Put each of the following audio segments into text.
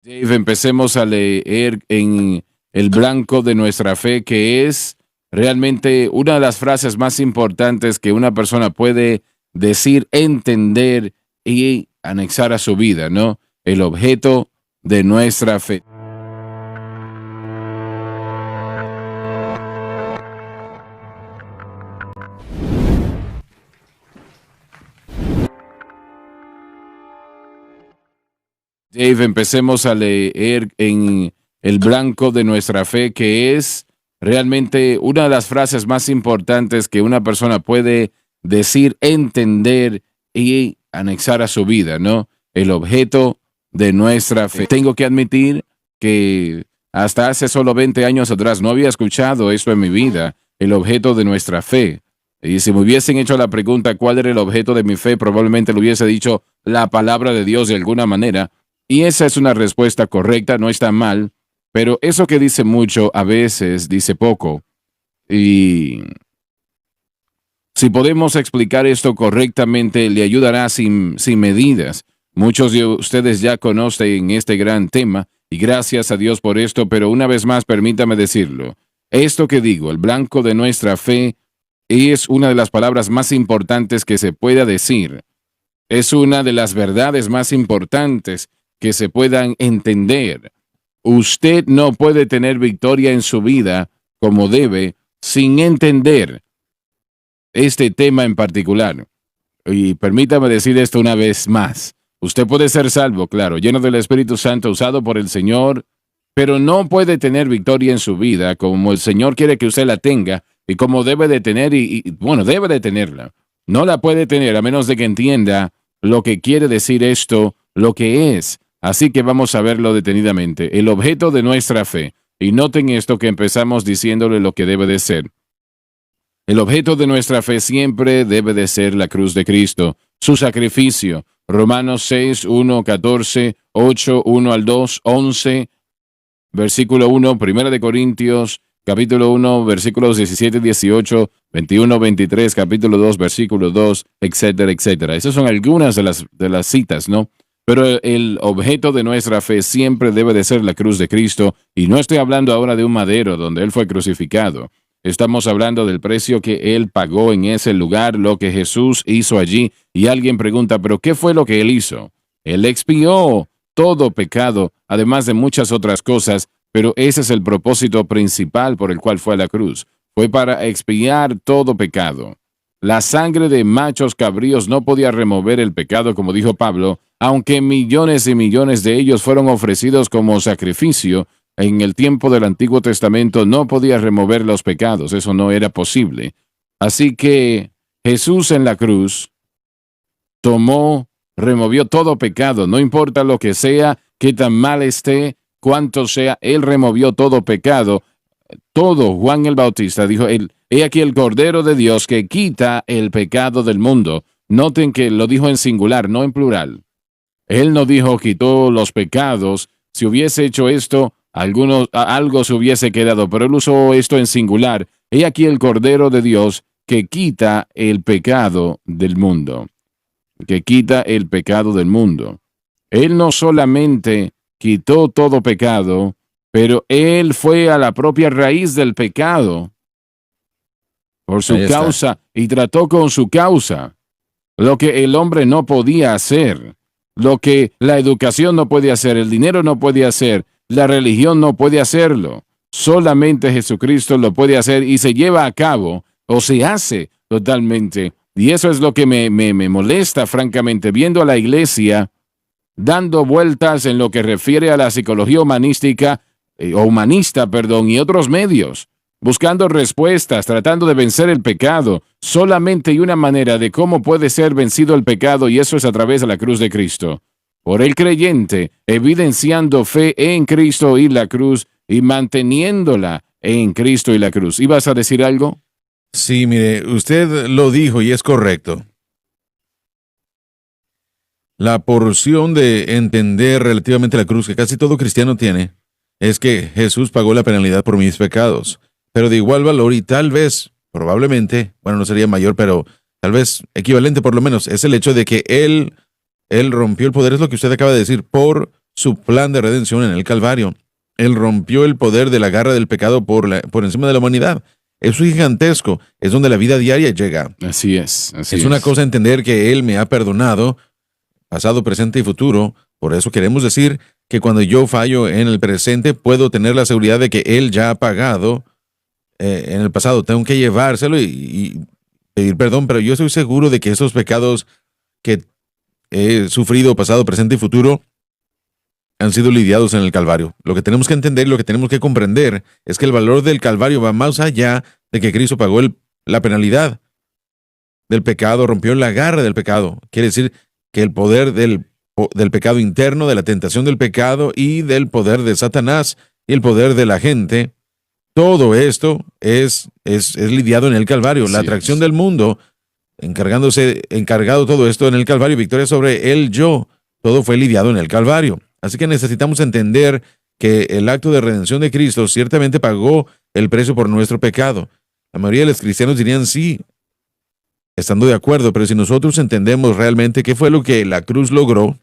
Dave, empecemos a leer en el blanco de nuestra fe, que es realmente una de las frases más importantes que una persona puede decir, entender y anexar a su vida, ¿no? El objeto de nuestra fe. Dave, empecemos a leer en el blanco de nuestra fe, que es realmente una de las frases más importantes que una persona puede decir, entender y anexar a su vida, ¿no? El objeto de nuestra fe. Tengo que admitir que hasta hace solo 20 años atrás no había escuchado esto en mi vida, el objeto de nuestra fe. Y si me hubiesen hecho la pregunta cuál era el objeto de mi fe, probablemente le hubiese dicho la palabra de Dios de alguna manera. Y esa es una respuesta correcta, no está mal, pero eso que dice mucho a veces dice poco. Y si podemos explicar esto correctamente, le ayudará sin medidas. Muchos de ustedes ya conocen este gran tema y gracias a Dios por esto, pero una vez más permítame decirlo. Esto que digo, el blanco de nuestra fe, es una de las palabras más importantes que se pueda decir. Es una de las verdades más importantes que se puedan entender. Usted no puede tener victoria en su vida como debe sin entender este tema en particular. Y permítame decir esto una vez más. Usted puede ser salvo, claro, lleno del Espíritu Santo, usado por el Señor, pero no puede tener victoria en su vida como el Señor quiere que usted la tenga y como debe de tener bueno, debe de tenerla. No la puede tener a menos de que entienda lo que quiere decir esto, lo que es. Así que vamos a verlo detenidamente. El objeto de nuestra fe. Y noten esto que empezamos diciéndole lo que debe de ser. El objeto de nuestra fe siempre debe de ser la cruz de Cristo, su sacrificio. Romanos 6, 1, 14, 8, 1 al 2, 11, versículo 1, 1 de Corintios, capítulo 1, versículos 17, 18, 21, 23, capítulo 2, versículo 2, etcétera, etcétera. Esas son algunas de las citas, ¿no? Pero el objeto de nuestra fe siempre debe de ser la cruz de Cristo, y no estoy hablando ahora de un madero donde Él fue crucificado. Estamos hablando del precio que Él pagó en ese lugar, lo que Jesús hizo allí, y alguien pregunta, ¿pero qué fue lo que Él hizo? Él expió todo pecado, además de muchas otras cosas, pero ese es el propósito principal por el cual fue a la cruz. Fue para expiar todo pecado. La sangre de machos cabríos no podía remover el pecado, como dijo Pablo, aunque millones y millones de ellos fueron ofrecidos como sacrificio. En el tiempo del Antiguo Testamento no podía remover los pecados, eso no era posible. Así que Jesús en la cruz removió todo pecado, no importa lo que sea, qué tan mal esté, cuánto sea, Él removió todo pecado. Todo, Juan el Bautista dijo, he aquí el Cordero de Dios que quita el pecado del mundo. Noten que lo dijo en singular, no en plural. Él no dijo quitó los pecados. Si hubiese hecho esto, algo se hubiese quedado, pero Él usó esto en singular. He aquí el Cordero de Dios que quita el pecado del mundo. Que quita el pecado del mundo. Él no solamente quitó todo pecado, pero Él fue a la propia raíz del pecado por su causa y trató con su causa lo que el hombre no podía hacer, lo que la educación no puede hacer, el dinero no puede hacer, la religión no puede hacerlo. Solamente Jesucristo lo puede hacer y se lleva a cabo o se hace totalmente. Y eso es lo que me molesta, francamente, viendo a la iglesia dando vueltas en lo que refiere a la psicología humanista, y otros medios, buscando respuestas, tratando de vencer el pecado. Solamente hay una manera de cómo puede ser vencido el pecado, y eso es a través de la cruz de Cristo. Por el creyente, evidenciando fe en Cristo y la cruz, y manteniéndola en Cristo y la cruz. ¿Ibas a decir algo? Sí, mire, usted lo dijo y es correcto. La porción de entender relativamente la cruz que casi todo cristiano tiene es que Jesús pagó la penalidad por mis pecados, pero de igual valor y tal vez, probablemente, bueno, no sería mayor, pero tal vez equivalente por lo menos, es el hecho de que Él rompió el poder, es lo que usted acaba de decir, por su plan de redención en el Calvario. Él rompió el poder de la garra del pecado por encima de la humanidad. Eso es gigantesco, es donde la vida diaria llega. Así es. Es una cosa entender que Él me ha perdonado, pasado, presente y futuro. Por eso queremos decir que cuando yo fallo en el presente, puedo tener la seguridad de que Él ya ha pagado en el pasado. Tengo que llevárselo y pedir perdón, pero yo estoy seguro de que esos pecados que he sufrido, pasado, presente y futuro, han sido lidiados en el Calvario. Lo que tenemos que entender y lo que tenemos que comprender es que el valor del Calvario va más allá de que Cristo pagó la penalidad del pecado, rompió la garra del pecado. Quiere decir que el poder del pecado interno, de la tentación del pecado y del poder de Satanás y el poder de la gente, todo esto es lidiado en el Calvario. La atracción del mundo, encargado todo esto en el Calvario, victoria sobre el yo, todo fue lidiado en el Calvario. Así que necesitamos entender que el acto de redención de Cristo ciertamente pagó el precio por nuestro pecado. La mayoría de los cristianos dirían sí, estando de acuerdo, pero si nosotros entendemos realmente qué fue lo que la cruz logró,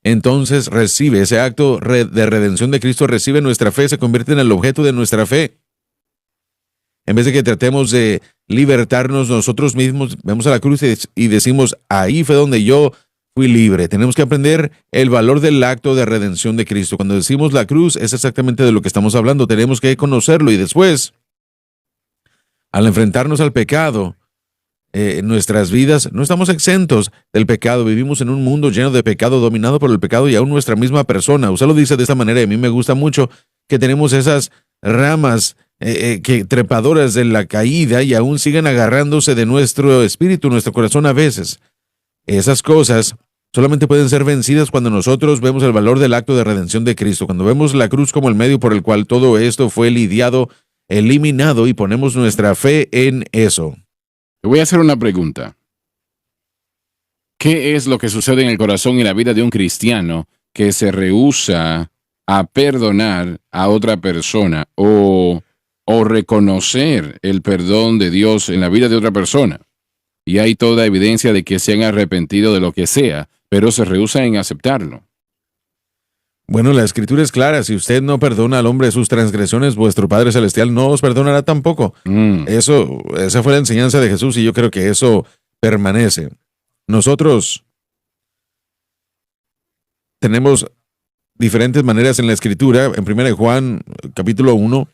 entonces recibe ese acto de redención de Cristo, recibe nuestra fe, se convierte en el objeto de nuestra fe. En vez de que tratemos de libertarnos nosotros mismos, vemos a la cruz y decimos, ahí fue donde yo fui libre. Tenemos que aprender el valor del acto de redención de Cristo. Cuando decimos la cruz, es exactamente de lo que estamos hablando. Tenemos que conocerlo y después, al enfrentarnos al pecado, en nuestras vidas, no estamos exentos del pecado. Vivimos en un mundo lleno de pecado, dominado por el pecado y aún nuestra misma persona. Usted lo dice de esta manera y a mí me gusta mucho que tenemos esas ramas trepadoras de la caída y aún siguen agarrándose de nuestro espíritu, nuestro corazón a veces. Esas cosas solamente pueden ser vencidas cuando nosotros vemos el valor del acto de redención de Cristo, cuando vemos la cruz como el medio por el cual todo esto fue lidiado, eliminado y ponemos nuestra fe en eso. Te voy a hacer una pregunta. ¿Qué es lo que sucede en el corazón y la vida de un cristiano que se rehúsa a perdonar a otra persona o reconocer el perdón de Dios en la vida de otra persona? Y hay toda evidencia de que se han arrepentido de lo que sea, pero se rehúsan en aceptarlo. Bueno, la Escritura es clara. Si usted no perdona al hombre sus transgresiones, vuestro Padre Celestial no os perdonará tampoco. Esa fue la enseñanza de Jesús y yo creo que eso permanece. Nosotros tenemos diferentes maneras en la Escritura. En 1 Juan, capítulo 1,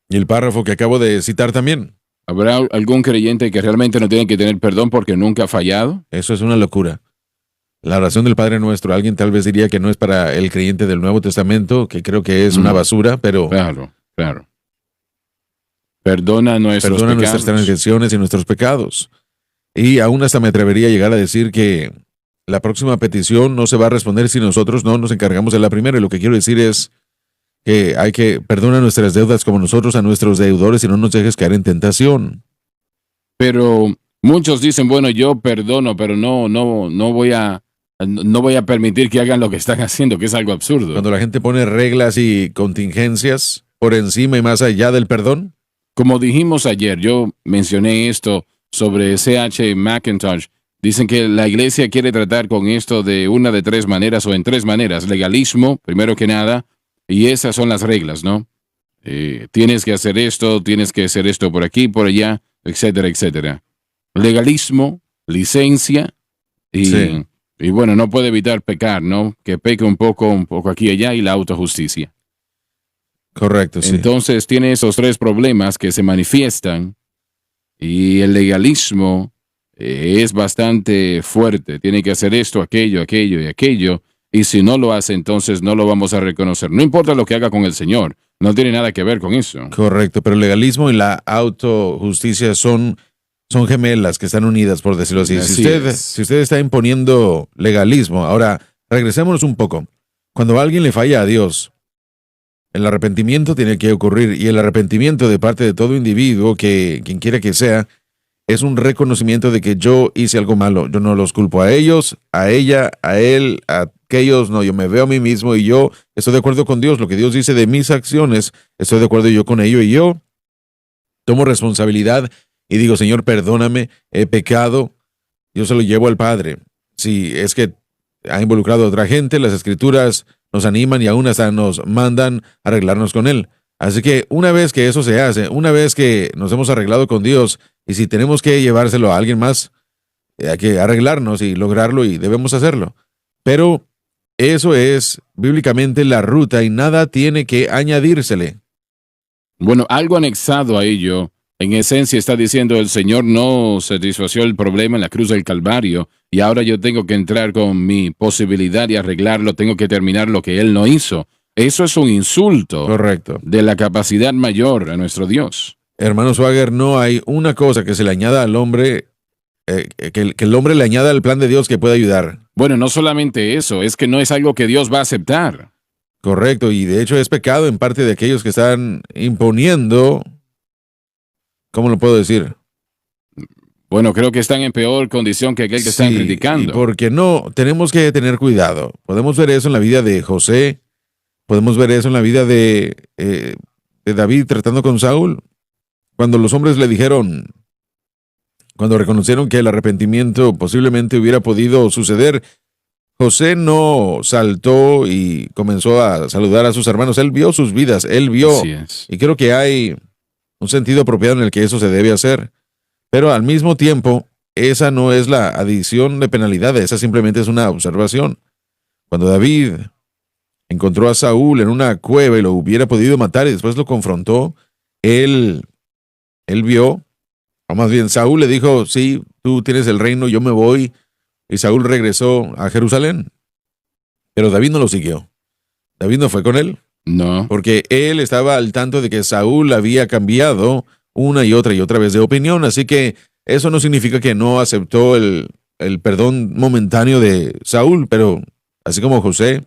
y el párrafo que acabo de citar también. ¿Habrá algún creyente que realmente no tiene que tener perdón porque nunca ha fallado? Eso es una locura. La oración del Padre Nuestro, alguien tal vez diría que no es para el creyente del Nuevo Testamento, que creo que es una basura, pero... Claro. Perdona nuestras transgresiones y nuestros pecados. Y aún hasta me atrevería a llegar a decir que la próxima petición no se va a responder si nosotros no nos encargamos de la primera. Y lo que quiero decir es que hay que perdonar nuestras deudas como nosotros a nuestros deudores y no nos dejes caer en tentación. Pero muchos dicen, bueno, yo perdono, pero no voy a permitir que hagan lo que están haciendo, que es algo absurdo. Cuando la gente pone reglas y contingencias por encima y más allá del perdón. Como dijimos ayer, yo mencioné esto sobre C.H. McIntosh. Dicen que la iglesia quiere tratar con esto de una de tres maneras o en tres maneras. Legalismo, primero que nada, y esas son las reglas, ¿no? Tienes que hacer esto por aquí, por allá, etcétera, etcétera. Legalismo, licencia y bueno, no puede evitar pecar, ¿no? Que peque un poco aquí y allá y la autojusticia. Correcto, sí. Entonces tiene esos tres problemas que se manifiestan y el legalismo es bastante fuerte. Tiene que hacer esto, aquello y aquello. Y si no lo hace, entonces no lo vamos a reconocer. No importa lo que haga con el Señor. No tiene nada que ver con eso. Correcto, pero el legalismo y la autojusticia son gemelas que están unidas, por decirlo así. Si usted está imponiendo legalismo, ahora regresémonos un poco. Cuando alguien le falla a Dios, el arrepentimiento tiene que ocurrir, y el arrepentimiento de parte de todo individuo, que quien quiera que sea, es un reconocimiento de que yo hice algo malo. Yo no los culpo a ellos, a ella, a él, a aquellos. No, yo me veo a mí mismo y yo estoy de acuerdo con Dios. Lo que Dios dice de mis acciones, estoy de acuerdo yo con ello y yo tomo responsabilidad y digo, Señor, perdóname, he pecado. Yo se lo llevo al Padre. Si es que ha involucrado a otra gente, las escrituras nos animan y aún hasta nos mandan a arreglarnos con Él. Así que una vez que eso se hace, una vez que nos hemos arreglado con Dios, y si tenemos que llevárselo a alguien más, hay que arreglarnos y lograrlo y debemos hacerlo. Pero eso es bíblicamente la ruta y nada tiene que añadírsele. Bueno, algo anexado a ello, en esencia está diciendo el Señor no satisfació el problema en la cruz del Calvario y ahora yo tengo que entrar con mi posibilidad de arreglarlo, tengo que terminar lo que Él no hizo. Eso es un insulto. Correcto. De la capacidad mayor a nuestro Dios. Hermano Swagger, no hay una cosa que se le añada al hombre, que el hombre le añada al plan de Dios que pueda ayudar. Bueno, no solamente eso, es que no es algo que Dios va a aceptar. Correcto, y de hecho es pecado en parte de aquellos que están imponiendo, ¿cómo lo puedo decir? Bueno, creo que están en peor condición que aquel que están criticando. Porque no, tenemos que tener cuidado. Podemos ver eso en la vida de José, podemos ver eso en la vida de David tratando con Saúl. Cuando los hombres le dijeron, cuando reconocieron que el arrepentimiento posiblemente hubiera podido suceder, José no saltó y comenzó a saludar a sus hermanos. Él vio sus vidas, él vio. Así es. Y creo que hay un sentido apropiado en el que eso se debe hacer. Pero al mismo tiempo, esa no es la adición de penalidades, esa simplemente es una observación. Cuando David encontró a Saúl en una cueva y lo hubiera podido matar y después lo confrontó, él vio, o más bien Saúl le dijo, sí, tú tienes el reino, yo me voy, y Saúl regresó a Jerusalén. Pero David no lo siguió. David no fue con él. No. Porque él estaba al tanto de que Saúl había cambiado una y otra vez de opinión, así que eso no significa que no aceptó el perdón momentáneo de Saúl, pero así como José,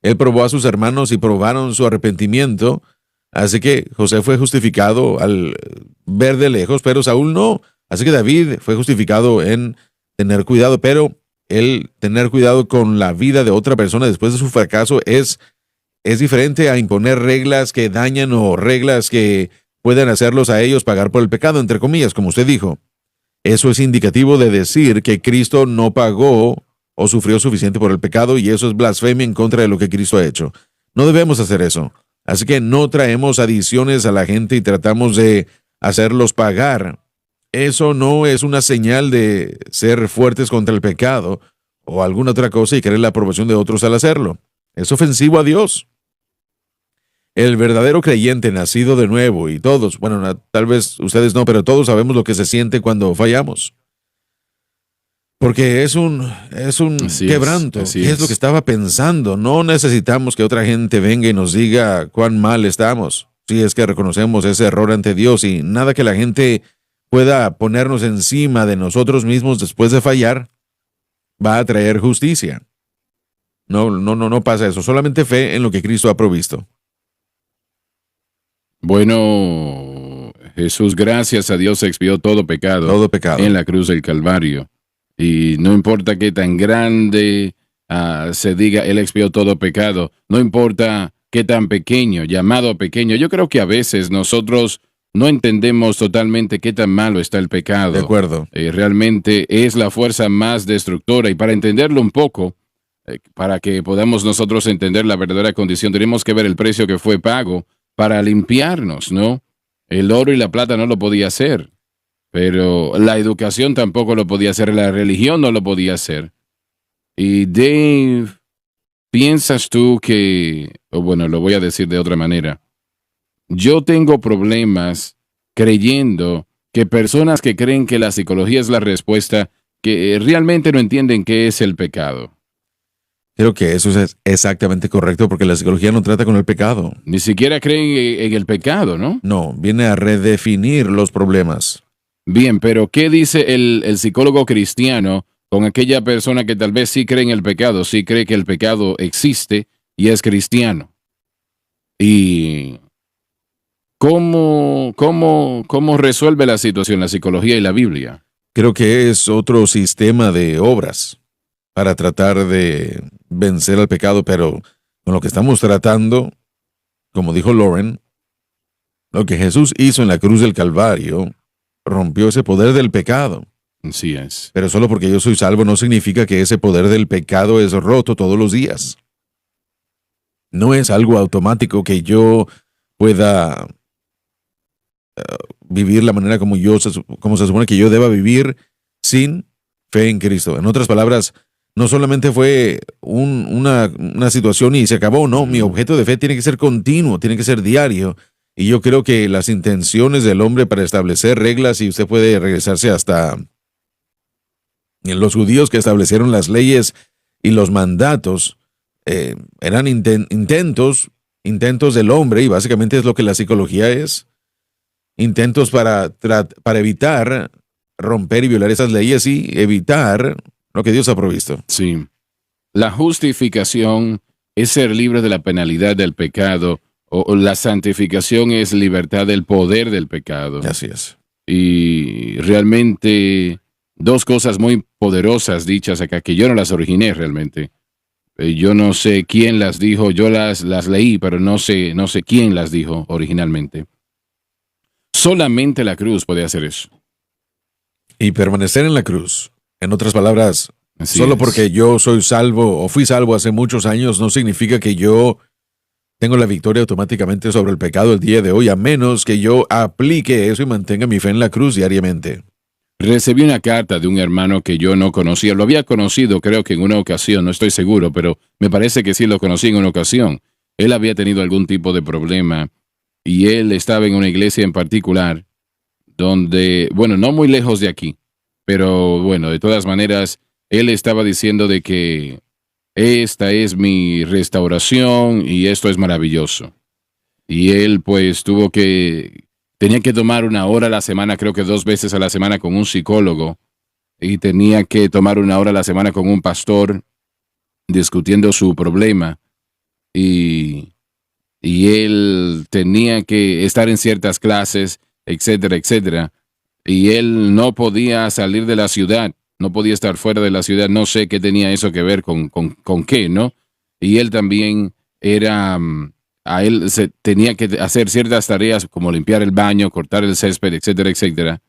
él probó a sus hermanos y probaron su arrepentimiento. Así que José fue justificado al ver de lejos, pero Saúl no. Así que David fue justificado en tener cuidado, pero el tener cuidado con la vida de otra persona después de su fracaso es diferente a imponer reglas que dañan o reglas que puedan hacerlos a ellos pagar por el pecado, entre comillas, como usted dijo. Eso es indicativo de decir que Cristo no pagó o sufrió suficiente por el pecado y eso es blasfemia en contra de lo que Cristo ha hecho. No debemos hacer eso. Así que no traemos adiciones a la gente y tratamos de hacerlos pagar. Eso no es una señal de ser fuertes contra el pecado o alguna otra cosa y querer la aprobación de otros al hacerlo. Es ofensivo a Dios. El verdadero creyente nacido de nuevo y todos, bueno, tal vez ustedes no, pero todos sabemos lo que se siente cuando fallamos. Porque es un quebranto. ¿Qué es lo que estaba pensando? No necesitamos que otra gente venga y nos diga cuán mal estamos. Si es que reconocemos ese error ante Dios y nada que la gente pueda ponernos encima de nosotros mismos después de fallar va a traer justicia. No pasa eso. Solamente fe en lo que Cristo ha provisto. Bueno, Jesús, gracias a Dios, expió todo pecado en la cruz del Calvario. Y no importa qué tan grande se diga, Él expió todo pecado. No importa qué tan pequeño, llamado pequeño. Yo creo que a veces nosotros no entendemos totalmente qué tan malo está el pecado. De acuerdo. Realmente es la fuerza más destructora. Y para entenderlo un poco, para que podamos nosotros entender la verdadera condición, tenemos que ver el precio que fue pago para limpiarnos, ¿no? El oro y la plata no lo podía hacer. Pero la educación tampoco lo podía hacer, la religión no lo podía hacer. Y Dave, ¿piensas tú que, o bueno, lo voy a decir de otra manera, yo tengo problemas creyendo que personas que creen que la psicología es la respuesta, que realmente no entienden qué es el pecado? Creo que eso es exactamente correcto porque la psicología no trata con el pecado. Ni siquiera creen en el pecado, ¿no? No, viene a redefinir los problemas. Bien, pero ¿qué dice el psicólogo cristiano con aquella persona que tal vez sí cree en el pecado, sí cree que el pecado existe y es cristiano? ¿Y cómo resuelve la situación la psicología y la Biblia? Creo que es otro sistema de obras para tratar de vencer al pecado, pero con lo que estamos tratando, como dijo Lauren, lo que Jesús hizo en la cruz del Calvario rompió ese poder del pecado. Así es. Pero solo porque yo soy salvo no significa que ese poder del pecado es roto todos los días. No es algo automático que yo pueda vivir la manera como se supone que yo deba vivir sin fe en Cristo. En otras palabras, no solamente fue una situación y se acabó, no, mi objeto de fe tiene que ser continuo, tiene que ser diario. Y yo creo que las intenciones del hombre para establecer reglas, y usted puede regresarse hasta los judíos que establecieron las leyes y los mandatos, eran intentos del hombre, y básicamente es lo que la psicología es, intentos para evitar romper y violar esas leyes y evitar lo que Dios ha provisto. Sí. La justificación es ser libre de la penalidad del pecado, o la santificación es libertad del poder del pecado. Así es. Y realmente dos cosas muy poderosas dichas acá, que yo no las originé realmente. Yo no sé quién las dijo, yo las leí, pero no sé quién las dijo originalmente. Solamente la cruz puede hacer eso. Y permanecer en la cruz. En otras palabras, Así solo es. porque yo soy salvo o fui salvo hace muchos años no significa que yo tengo la victoria automáticamente sobre el pecado el día de hoy, a menos que yo aplique eso y mantenga mi fe en la cruz diariamente. Recibí una carta de un hermano que yo no conocía. Lo había conocido, creo que en una ocasión, no estoy seguro, pero me parece que sí lo conocí en una ocasión. Él había tenido algún tipo de problema y él estaba en una iglesia en particular donde, bueno, no muy lejos de aquí, pero bueno, de todas maneras, él estaba diciendo de que esta es mi restauración y esto es maravilloso. Y él pues tenía que tomar una hora a la semana, creo que 2 veces a la semana con un psicólogo, y tenía que tomar una hora a la semana con un pastor discutiendo su problema, y él tenía que estar en ciertas clases, etcétera, etcétera, y él no podía salir de la ciudad, no podía estar fuera de la ciudad, no sé qué tenía eso que ver con qué, ¿no? Y él también era... a él se tenía que hacer ciertas tareas como limpiar el baño, cortar el césped, etcétera, etcétera.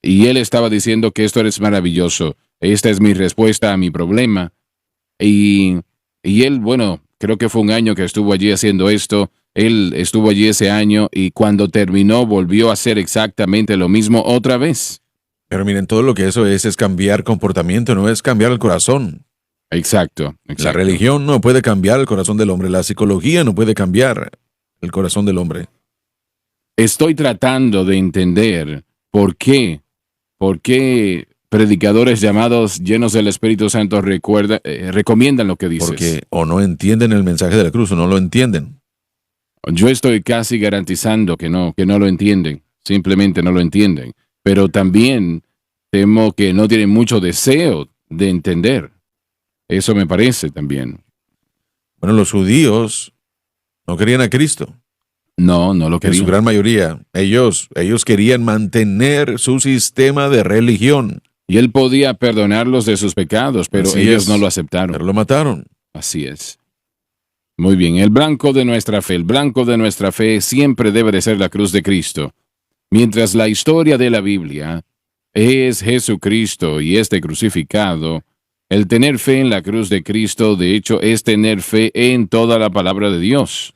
Y él estaba diciendo que esto es maravilloso. Esta es mi respuesta a mi problema. Y él, bueno, creo que fue un año que estuvo allí haciendo esto. Él estuvo allí ese año y cuando terminó volvió a hacer exactamente lo mismo otra vez. Pero miren, todo lo que eso es cambiar comportamiento, no es cambiar el corazón. Exacto. La religión no puede cambiar el corazón del hombre, la psicología no puede cambiar el corazón del hombre. Estoy tratando de entender por qué predicadores llamados llenos del Espíritu Santo recomiendan lo que dices. Porque o no entienden el mensaje de la cruz o no lo entienden. Yo estoy casi garantizando que no lo entienden, simplemente no lo entienden, pero también temo que no tienen mucho deseo de entender. Eso me parece también. Bueno, los judíos no querían a Cristo. No lo En querían. su gran mayoría. Ellos querían mantener su sistema de religión. Y él podía perdonarlos de sus pecados, pero Así ellos es. no lo aceptaron. Pero lo mataron. Así es. Muy bien, el blanco de nuestra fe siempre debe de ser la cruz de Cristo. Mientras la historia de la Biblia es Jesucristo y este crucificado, el tener fe en la cruz de Cristo, de hecho, es tener fe en toda la palabra de Dios.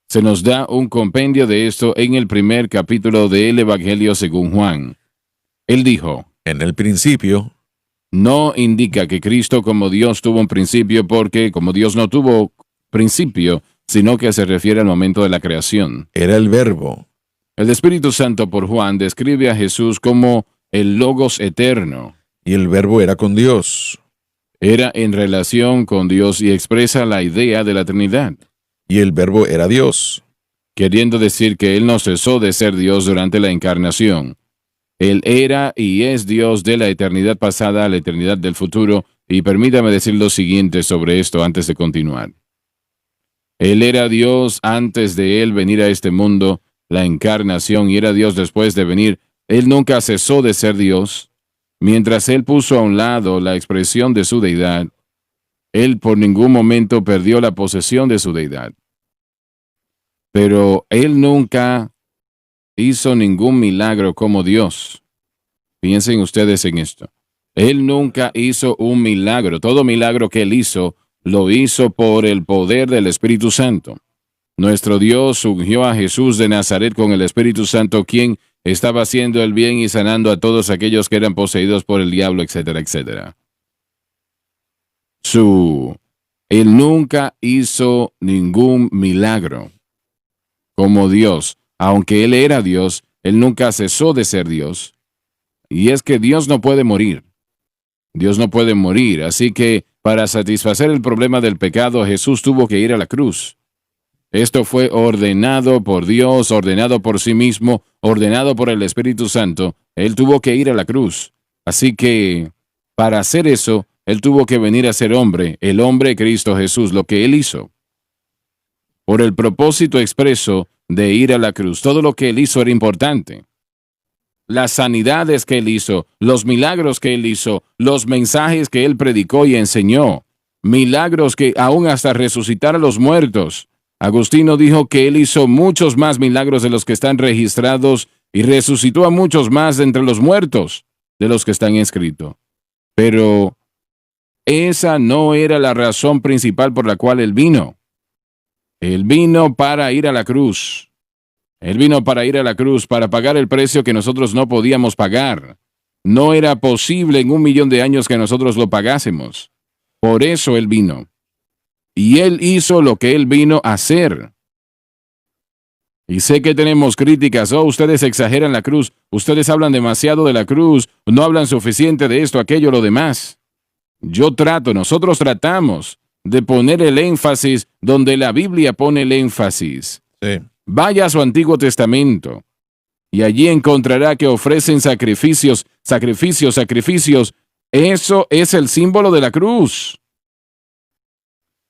Se nos da un compendio de esto en el primer capítulo del Evangelio según Juan. Él dijo, En el principio, no indica que Cristo como Dios tuvo un principio porque como Dios no tuvo principio, sino que se refiere al momento de la creación. era el Verbo. El Espíritu Santo por Juan describe a Jesús como el Logos eterno. Y el Verbo era con Dios. Era en relación con Dios y expresa la idea de la Trinidad, Y el Verbo era Dios. queriendo decir que Él no cesó de ser Dios durante la encarnación. Él era y es Dios de la eternidad pasada a la eternidad del futuro, y permítame decir lo siguiente sobre esto antes de continuar. Él era Dios antes de Él venir a este mundo, la encarnación, y era Dios después de venir. Él nunca cesó de ser Dios. Mientras Él puso a un lado la expresión de su deidad, Él por ningún momento perdió la posesión de su deidad. Pero Él nunca hizo ningún milagro como Dios. Piensen ustedes en esto. Él nunca hizo un milagro. Todo milagro que él hizo, lo hizo por el poder del Espíritu Santo. Nuestro Dios ungió a Jesús de Nazaret con el Espíritu Santo, quien estaba haciendo el bien y sanando a todos aquellos que eran poseídos por el diablo, etcétera, etcétera. Él nunca hizo ningún milagro como Dios. Aunque él era Dios, él nunca cesó de ser Dios. Y es que Dios no puede morir. Dios no puede morir, así que para satisfacer el problema del pecado, Jesús tuvo que ir a la cruz. Esto fue ordenado por Dios, ordenado por sí mismo, ordenado por el Espíritu Santo. Él tuvo que ir a la cruz. Así que, para hacer eso, él tuvo que venir a ser hombre, el hombre Cristo Jesús, lo que él hizo. Por el propósito expreso de ir a la cruz, todo lo que él hizo era importante. Las sanidades que él hizo, los milagros que él hizo, los mensajes que él predicó y enseñó, milagros que aún hasta resucitar a los muertos. Agustino dijo que él hizo muchos más milagros de los que están registrados y resucitó a muchos más de entre los muertos de los que están escritos. Pero esa no era la razón principal por la cual él vino. Él vino para ir a la cruz. Él vino para ir a la cruz, para pagar el precio que nosotros no podíamos pagar. No era posible en 1.000.000 de años que nosotros lo pagásemos. Por eso él vino. Y él hizo lo que él vino a hacer. Y sé que tenemos críticas. Oh, ustedes exageran la cruz. Ustedes hablan demasiado de la cruz. No hablan suficiente de esto, aquello, lo demás. Nosotros tratamos de poner el énfasis donde la Biblia pone el énfasis. Sí. Vaya a su Antiguo Testamento y allí encontrará que ofrecen sacrificios. Eso es el símbolo de la cruz.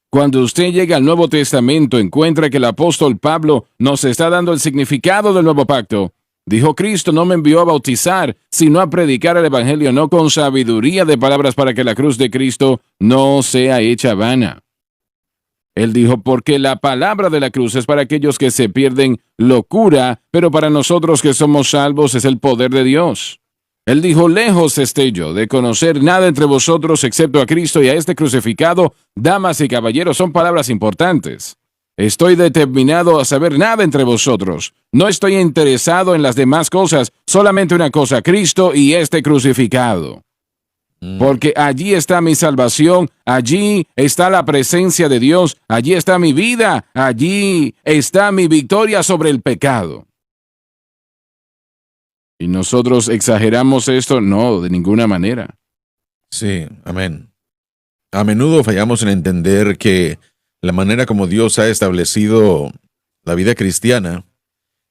Cuando usted llega al Nuevo Testamento, encuentra que el apóstol Pablo nos está dando el significado del nuevo pacto. Dijo: Cristo no me envió a bautizar, sino a predicar el Evangelio, no con sabiduría de palabras, para que la cruz de Cristo no sea hecha vana. Él dijo: porque la palabra de la cruz es para aquellos que se pierden locura, pero para nosotros que somos salvos es el poder de Dios. Él dijo: lejos esté yo de conocer nada entre vosotros excepto a Cristo y a este crucificado. Damas y caballeros, son palabras importantes. Estoy determinado a saber nada entre vosotros. No estoy interesado en las demás cosas, solamente una cosa: Cristo y este crucificado. Porque allí está mi salvación, allí está la presencia de Dios, allí está mi vida, allí está mi victoria sobre el pecado. ¿Y nosotros exageramos esto? No, de ninguna manera. Sí, amén. A menudo fallamos en entender que la manera como Dios ha establecido la vida cristiana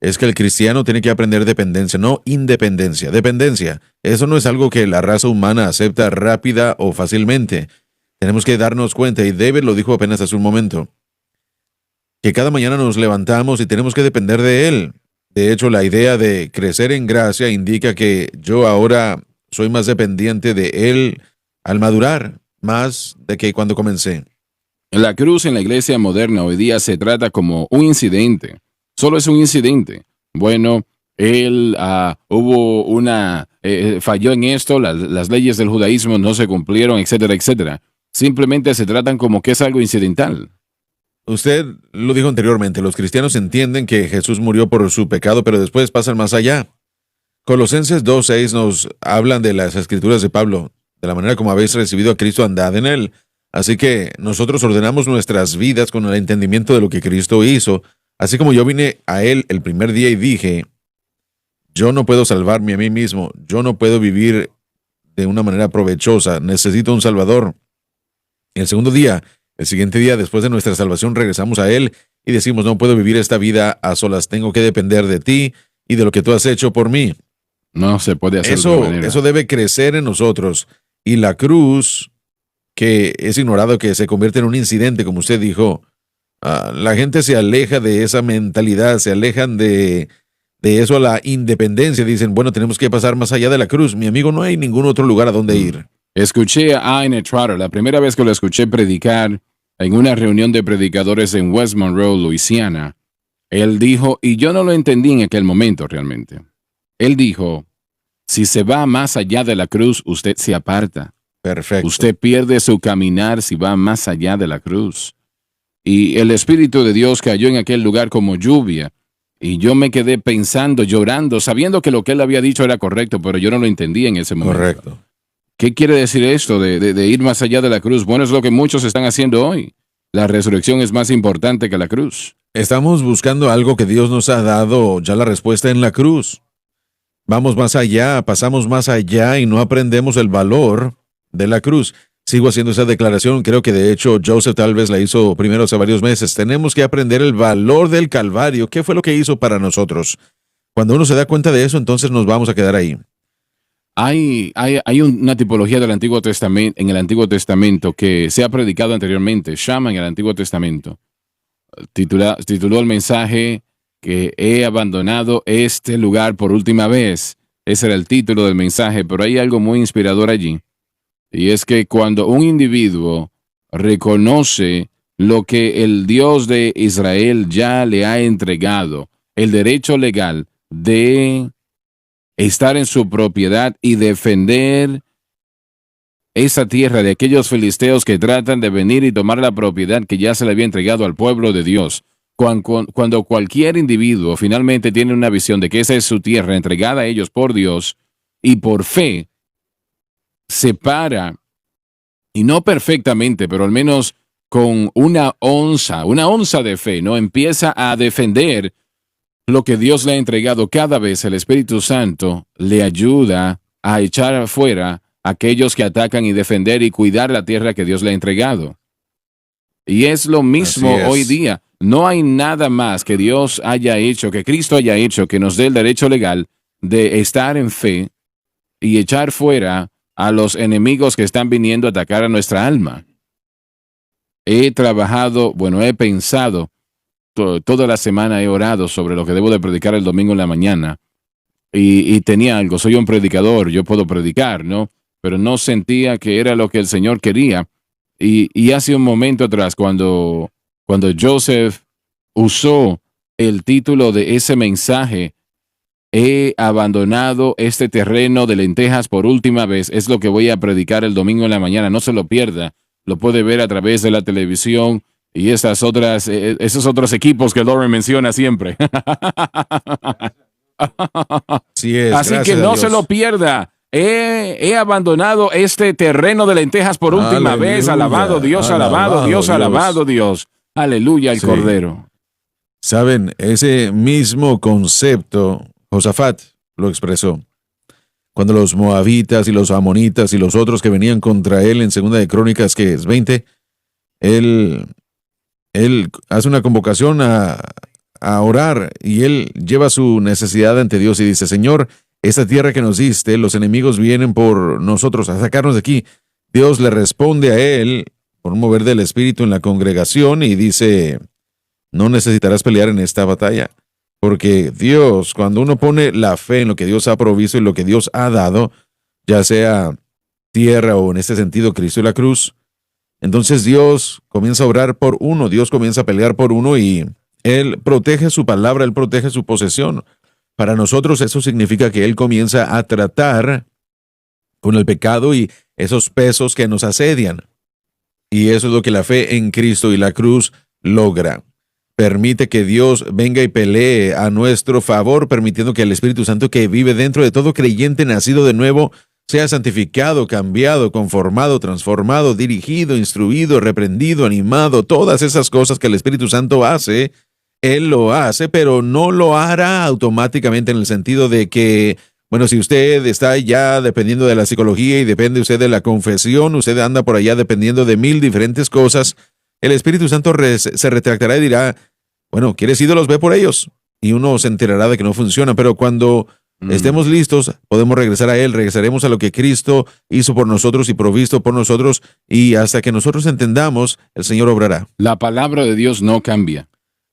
es que el cristiano tiene que aprender dependencia, no independencia. Dependencia. Eso no es algo que la raza humana acepta rápida o fácilmente. Tenemos que darnos cuenta, y David lo dijo apenas hace un momento, que cada mañana nos levantamos y tenemos que depender de Él. De hecho, la idea de crecer en gracia indica que yo ahora soy más dependiente de Él al madurar, más de que cuando comencé. La cruz en la iglesia moderna hoy día se trata como un incidente. Solo es un incidente. Bueno, él falló en esto, las leyes del judaísmo no se cumplieron, etcétera, etcétera. Simplemente se tratan como que es algo incidental. Usted lo dijo anteriormente, los cristianos entienden que Jesús murió por su pecado, pero después pasan más allá. Colosenses 2:6 nos hablan de las escrituras de Pablo. De la manera como habéis recibido a Cristo, andad en él. Así que nosotros ordenamos nuestras vidas con el entendimiento de lo que Cristo hizo. Así como yo vine a Él el primer día y dije: yo no puedo salvarme a mí mismo, yo no puedo vivir de una manera provechosa, necesito un Salvador. El segundo día, el siguiente día después de nuestra salvación, regresamos a Él y decimos: no puedo vivir esta vida a solas, tengo que depender de ti y de lo que tú has hecho por mí. No se puede hacer de otra manera. Eso debe crecer en nosotros. Y la cruz, que es ignorado, que se convierte en un incidente, como usted dijo, la gente se aleja de esa mentalidad, se alejan de eso a la independencia. Dicen: bueno, tenemos que pasar más allá de la cruz. Mi amigo, no hay ningún otro lugar a donde ir. Escuché a Aine Trotter, la primera vez que lo escuché predicar en una reunión de predicadores en West Monroe, Luisiana. Él dijo, y yo no lo entendí en aquel momento realmente. Él dijo, si se va más allá de la cruz, usted se aparta. Perfecto. Usted pierde su caminar si va más allá de la cruz. Y el Espíritu de Dios cayó en aquel lugar como lluvia. Y yo me quedé pensando, llorando, sabiendo que lo que él había dicho era correcto, pero yo no lo entendía en ese momento. Correcto. ¿Qué quiere decir esto de ir más allá de la cruz? Bueno, es lo que muchos están haciendo hoy. La resurrección es más importante que la cruz. Estamos buscando algo que Dios nos ha dado ya la respuesta en la cruz. Vamos más allá, pasamos más allá y no aprendemos el valor de la cruz. Sigo haciendo esa declaración, creo que de hecho Joseph tal vez la hizo primero hace varios meses. Tenemos que aprender el valor del Calvario. ¿Qué fue lo que hizo para nosotros? Cuando uno se da cuenta de eso, entonces nos vamos a quedar ahí. Hay una tipología del Antiguo Testamento, en el Antiguo Testamento que se ha predicado anteriormente, Shama en el Antiguo Testamento. Tituló el mensaje que he abandonado este lugar por última vez. Ese era el título del mensaje, pero hay algo muy inspirador allí. Y es que cuando un individuo reconoce lo que el Dios de Israel ya le ha entregado, el derecho legal de estar en su propiedad y defender esa tierra de aquellos filisteos que tratan de venir y tomar la propiedad que ya se le había entregado al pueblo de Dios. Cuando cualquier individuo finalmente tiene una visión de que esa es su tierra entregada a ellos por Dios y por fe, se para, y no perfectamente, pero al menos con una onza de fe, ¿no? Empieza a defender lo que Dios le ha entregado. Cada vez el Espíritu Santo le ayuda a echar afuera a aquellos que atacan y defender y cuidar la tierra que Dios le ha entregado. Y es lo mismo hoy día. No hay nada más que Dios haya hecho, que Cristo haya hecho, que nos dé el derecho legal de estar en fe y echar fuera a los enemigos que están viniendo a atacar a nuestra alma. He pensado, toda la semana he orado sobre lo que debo de predicar el domingo en la mañana. Y tenía algo, soy un predicador, yo puedo predicar, ¿no? Pero no sentía que era lo que el Señor quería. Y hace un momento atrás, cuando Joseph usó el título de ese mensaje, he abandonado este terreno de lentejas por última vez, es lo que voy a predicar el domingo en la mañana, no se lo pierda, lo puede ver a través de la televisión y esos otros equipos que Lauren menciona siempre. Sí es, así que no se lo pierda. He abandonado este terreno de lentejas por última vez. Alabado Dios, alabado Dios, alabado Dios. Aleluya al Cordero. Saben, ese mismo concepto Josafat lo expresó. Cuando los moabitas y los amonitas y los otros que venían contra él en Segunda de Crónicas, que es 20, él hace una convocación a orar y él lleva su necesidad ante Dios y dice, Señor, esta tierra que nos diste, los enemigos vienen por nosotros a sacarnos de aquí. Dios le responde a él por un mover del Espíritu en la congregación y dice, no necesitarás pelear en esta batalla. Porque Dios, cuando uno pone la fe en lo que Dios ha provisto y lo que Dios ha dado, ya sea tierra o en este sentido Cristo y la cruz, entonces Dios comienza a obrar por uno, Dios comienza a pelear por uno y Él protege su palabra, Él protege su posesión. Para nosotros eso significa que Él comienza a tratar con el pecado y esos pesos que nos asedian. Y eso es lo que la fe en Cristo y la cruz logra. Permite que Dios venga y pelee a nuestro favor, permitiendo que el Espíritu Santo que vive dentro de todo creyente nacido de nuevo sea santificado, cambiado, conformado, transformado, dirigido, instruido, reprendido, animado, todas esas cosas que el Espíritu Santo hace. Él lo hace, pero no lo hará automáticamente en el sentido de que, bueno, si usted está ya dependiendo de la psicología y depende usted de la confesión, usted anda por allá dependiendo de 1000 diferentes cosas, el Espíritu Santo se retractará y dirá, bueno, ¿quieres ídolos? Ve por ellos. Y uno se enterará de que no funciona, pero cuando estemos listos, podemos regresar a Él, regresaremos a lo que Cristo hizo por nosotros y provisto por nosotros, y hasta que nosotros entendamos, el Señor obrará. La palabra de Dios no cambia.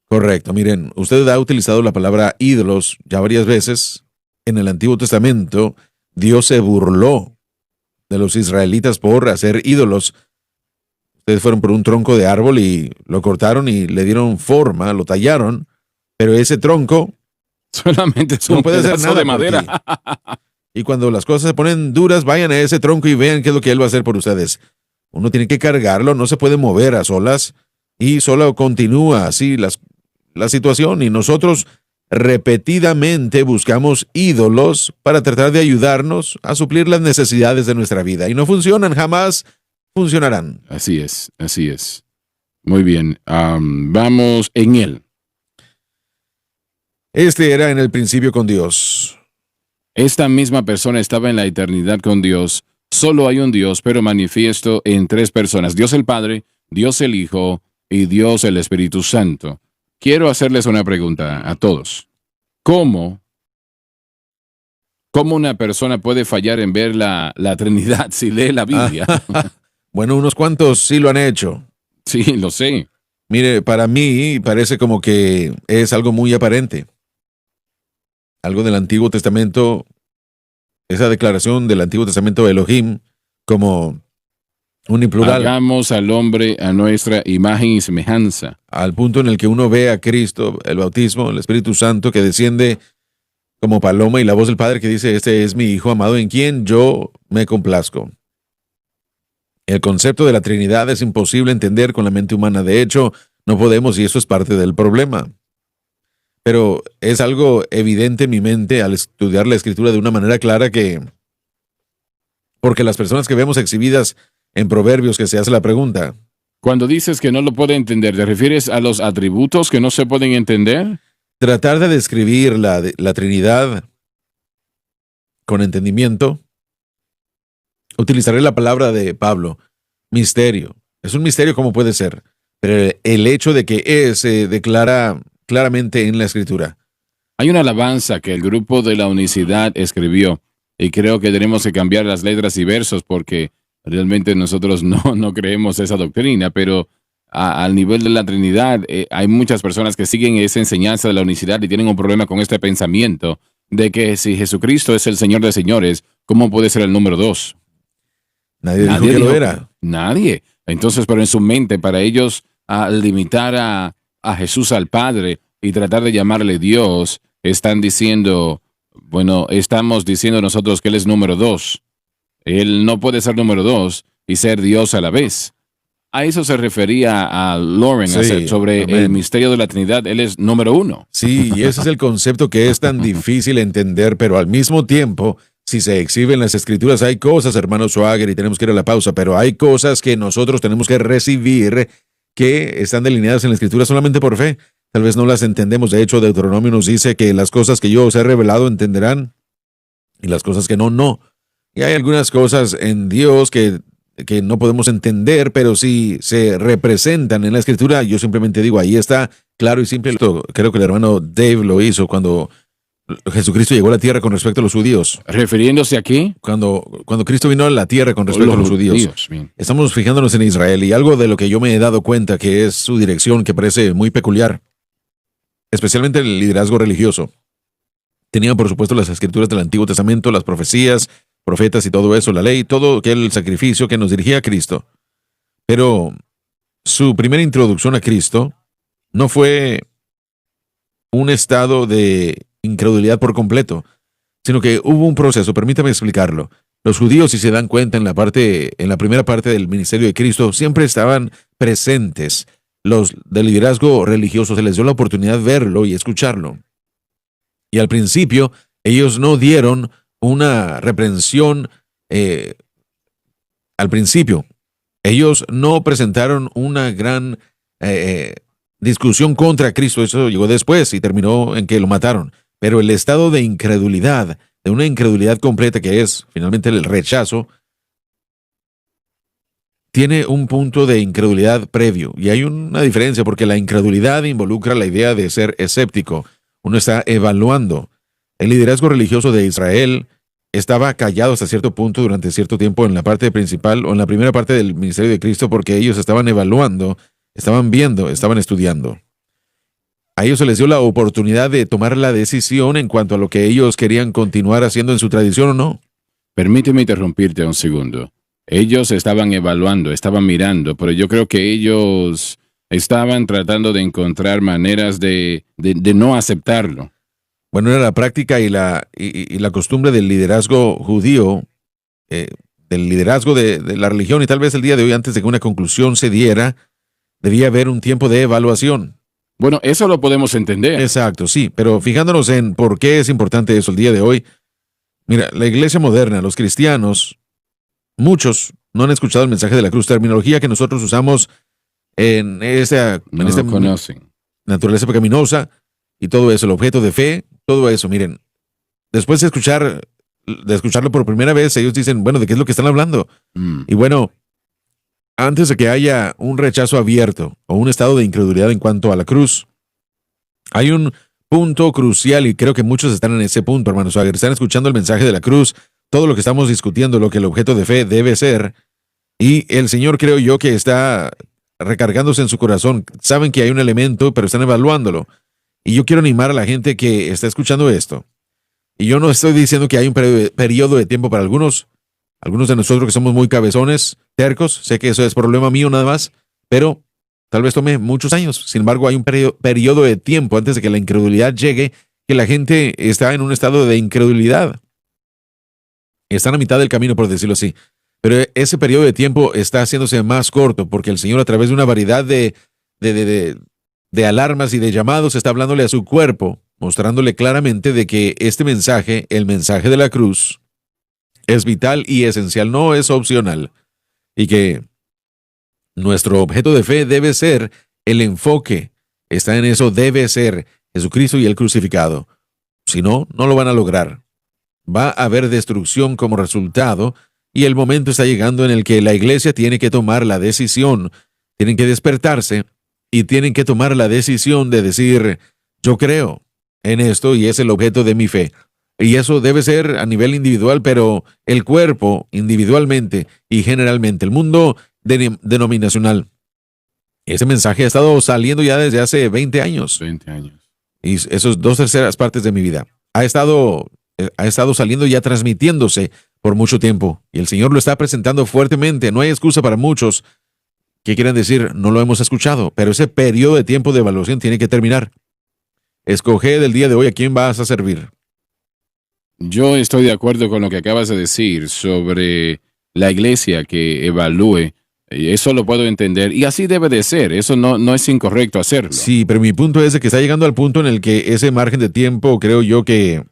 Correcto. Miren, usted ha utilizado la palabra ídolos ya varias veces. En el Antiguo Testamento, Dios se burló de los israelitas por hacer ídolos. Ustedes fueron por un tronco de árbol y lo cortaron y le dieron forma, lo tallaron, Pero ese tronco solamente es no un puede hacer pedazo nada de por madera. ti. Y cuando las cosas se ponen duras, vayan a ese tronco y vean qué es lo que él va a hacer por ustedes. Uno tiene que cargarlo, no se puede mover a solas y solo continúa así la situación. Y nosotros repetidamente buscamos ídolos para tratar de ayudarnos a suplir las necesidades de nuestra vida. Y no funcionan, jamás funcionarán. Así es, así es. Muy bien, vamos en él. Este era en el principio con Dios. Esta misma persona estaba en la eternidad con Dios. Solo hay un Dios, pero manifiesto en tres personas. Dios el Padre, Dios el Hijo y Dios el Espíritu Santo. Quiero hacerles una pregunta a todos. ¿Cómo una persona puede fallar en ver la Trinidad si lee la Biblia? Bueno, unos cuantos sí lo han hecho. Sí, lo sé. Mire, para mí parece como que es algo muy aparente. Algo del Antiguo Testamento, esa declaración del Antiguo Testamento de Elohim como uniplural, Hagamos al hombre a nuestra imagen y semejanza. al punto en el que uno ve a Cristo, el bautismo, el Espíritu Santo que desciende como paloma y la voz del Padre que dice, este es mi Hijo amado en quien yo me complazco. El concepto de la Trinidad es imposible entender con la mente humana. De hecho, no podemos y eso es parte del problema. Pero es algo evidente en mi mente al estudiar la Escritura de una manera clara porque las personas que vemos exhibidas en Proverbios que se hace la pregunta, Cuando dices que no lo puede entender, ¿te refieres a los atributos que no se pueden entender? tratar de describir la Trinidad con entendimiento, utilizaré la palabra de Pablo, misterio. Es un misterio como puede ser, pero el hecho de que se declara claramente en la Escritura. Hay una alabanza que el grupo de la Unicidad escribió y creo que tenemos que cambiar las letras y versos porque realmente nosotros no creemos esa doctrina, pero al nivel de la Trinidad hay muchas personas que siguen esa enseñanza de la unicidad y tienen un problema con este pensamiento de que si Jesucristo es el Señor de señores, ¿cómo puede ser el número 2? Nadie dijo que lo era. Nadie. Entonces, pero en su mente, para ellos limitar a Jesús al Padre y tratar de llamarle Dios, están diciendo, bueno, estamos diciendo nosotros que Él es número 2. Él no puede ser número 2 y ser Dios a la vez. A eso se refería a Lauren Sí, sobre amén. el misterio de la Trinidad. Él es número 1. Sí, y ese es el concepto que es tan difícil entender, pero al mismo tiempo, si se exhiben las Escrituras, hay cosas, hermano Schwager, y tenemos que ir a la pausa, pero hay cosas que nosotros tenemos que recibir que están delineadas en la Escritura solamente por fe. Tal vez no las entendemos. De hecho, Deuteronomio nos dice que las cosas que yo os he revelado entenderán y las cosas que no. Y hay algunas cosas en Dios que no podemos entender, pero si se representan en la Escritura, yo simplemente digo, ahí está, claro y simple. Creo que el hermano Dave lo hizo cuando Jesucristo llegó a la tierra con respecto a los judíos. Refiriéndose aquí Cuando Cristo vino a la tierra con respecto a los judíos. Bien. Estamos fijándonos en Israel y algo de lo que yo me he dado cuenta que es su dirección que parece muy peculiar, especialmente el liderazgo religioso. Tenían, por supuesto, las escrituras del Antiguo Testamento, las profecías, profetas y todo eso, la ley, todo aquel sacrificio que nos dirigía a Cristo. Pero su primera introducción a Cristo no fue un estado de incredulidad por completo, sino que hubo un proceso. Permítame explicarlo. Los judíos, si se dan cuenta en la primera parte del ministerio de Cristo, siempre estaban presentes. Los del liderazgo religioso se les dio la oportunidad de verlo y escucharlo. Y al principio, ellos no dieron una reprensión. Al principio, ellos no presentaron una gran discusión contra Cristo. Eso llegó después y terminó en que lo mataron. Pero el estado de incredulidad, de una incredulidad completa que es finalmente el rechazo, tiene un punto de incredulidad previo. Y hay una diferencia porque la incredulidad involucra la idea de ser escéptico. Uno está evaluando. El liderazgo religioso de Israel estaba callado hasta cierto punto durante cierto tiempo en la parte principal o en la primera parte del ministerio de Cristo porque ellos estaban evaluando, estaban viendo, estaban estudiando. A ellos se les dio la oportunidad de tomar la decisión en cuanto a lo que ellos querían continuar haciendo en su tradición o no. Permíteme interrumpirte un segundo. Ellos estaban evaluando, estaban mirando, pero yo creo que ellos estaban tratando de encontrar maneras de no aceptarlo. Bueno, era la práctica y la costumbre del liderazgo judío, del liderazgo de la religión, y tal vez el día de hoy, antes de que una conclusión se diera, debía haber un tiempo de evaluación. Bueno, eso lo podemos entender. Exacto, sí, pero fijándonos en por qué es importante eso el día de hoy, mira, la iglesia moderna, los cristianos, muchos no han escuchado el mensaje de la cruz, terminología que nosotros usamos en esta Conocen. naturaleza pecaminosa y todo eso, el objeto de fe, todo eso. Miren, después de escucharlo por primera vez, ellos dicen, bueno, ¿de qué es lo que están hablando? Y bueno, antes de que haya un rechazo abierto o un estado de incredulidad en cuanto a la cruz, hay un punto crucial y creo que muchos están en ese punto, hermanos. Están escuchando el mensaje de la cruz, todo lo que estamos discutiendo, lo que el objeto de fe debe ser, y el Señor creo yo que está recargándose en su corazón. Saben que hay un elemento, pero están evaluándolo. Y yo quiero animar a la gente que está escuchando esto. Y yo no estoy diciendo que hay un periodo de tiempo para algunos de nosotros que somos muy cabezones, tercos. Sé que eso es problema mío nada más, pero tal vez tome muchos años. Sin embargo, hay un periodo de tiempo antes de que la incredulidad llegue, que la gente está en un estado de incredulidad. Están a mitad del camino, por decirlo así. Pero ese periodo de tiempo está haciéndose más corto porque el Señor, a través de una variedad de alarmas y de llamados, está hablándole a su cuerpo, mostrándole claramente de que este mensaje, el mensaje de la cruz, es vital y esencial, no es opcional. Y que nuestro objeto de fe debe ser el enfoque. Está en eso, debe ser Jesucristo y el crucificado. Si no, no lo van a lograr. Va a haber destrucción como resultado y el momento está llegando en el que la iglesia tiene que tomar la decisión, tienen que despertarse y tienen que tomar la decisión de decir, yo creo en esto y es el objeto de mi fe. Y eso debe ser a nivel individual, pero el cuerpo individualmente y generalmente, el mundo denominacional. Ese mensaje ha estado saliendo ya desde hace 20 años. 20 años. Y esos 2/3 partes de mi vida. Ha estado saliendo ya transmitiéndose por mucho tiempo. Y el Señor lo está presentando fuertemente. No hay excusa para muchos que quieran decir, no lo hemos escuchado. Pero ese periodo de tiempo de evaluación tiene que terminar. Escoge del día de hoy a quién vas a servir. Yo estoy de acuerdo con lo que acabas de decir sobre la iglesia que evalúe. Eso lo puedo entender. Y así debe de ser. Eso no es incorrecto hacerlo. Sí, pero mi punto es de que está llegando al punto en el que ese margen de tiempo, creo yo que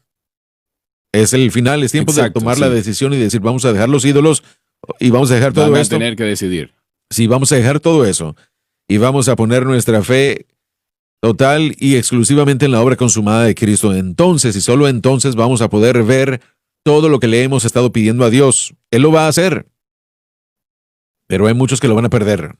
es el final. Es tiempo de tomar la decisión y decir, vamos a dejar los ídolos y vamos a dejar todo esto. Van a tener que decidir. Sí, vamos a dejar todo eso. Y vamos a poner nuestra fe total y exclusivamente en la obra consumada de Cristo. Entonces, y solo entonces, vamos a poder ver todo lo que le hemos estado pidiendo a Dios. Él lo va a hacer. Pero hay muchos que lo van a perder.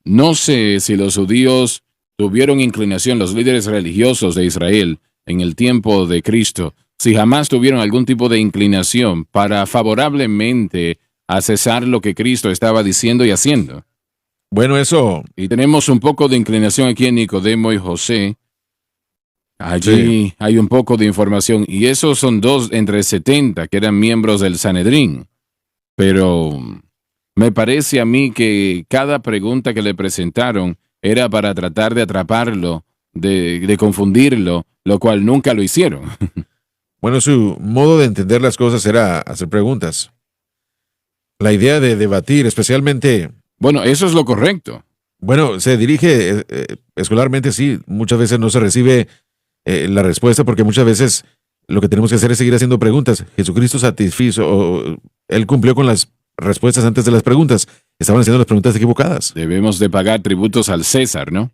No sé si los judíos tuvieron inclinación, los líderes religiosos de Israel, en el tiempo de Cristo, si jamás tuvieron algún tipo de inclinación para favorablemente accesar lo que Cristo estaba diciendo y haciendo. Bueno, eso. Y tenemos un poco de inclinación aquí en Nicodemo y José. Allí hay un poco de información. Y esos son 2 entre 70 que eran miembros del Sanedrín. Pero me parece a mí que cada pregunta que le presentaron era para tratar de atraparlo, de confundirlo, lo cual nunca lo hicieron. Bueno, su modo de entender las cosas era hacer preguntas. La idea de debatir, especialmente. Bueno, eso es lo correcto. Bueno, se dirige escolarmente, sí. Muchas veces no se recibe la respuesta porque muchas veces lo que tenemos que hacer es seguir haciendo preguntas. Jesucristo satisfizo, Él cumplió con las respuestas antes de las preguntas. Estaban haciendo las preguntas equivocadas. Debemos de pagar tributos al César, ¿no?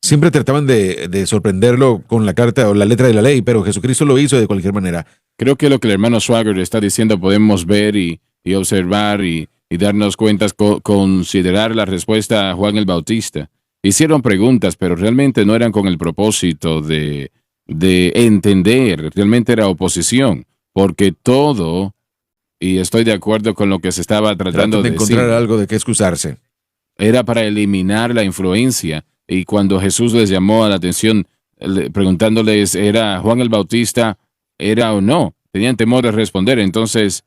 Siempre trataban de sorprenderlo con la carta o la letra de la ley, pero Jesucristo lo hizo de cualquier manera. Creo que lo que el hermano Swagger está diciendo podemos ver y observar y darnos cuenta, considerar la respuesta a Juan el Bautista. Hicieron preguntas, pero realmente no eran con el propósito de entender. Realmente era oposición, porque todo, y estoy de acuerdo con lo que se estaba tratando de decir, encontrar algo de qué excusarse. Era para eliminar la influencia. Y cuando Jesús les llamó a la atención, preguntándoles, ¿era Juan el Bautista, era o no? Tenían temor de responder. Entonces,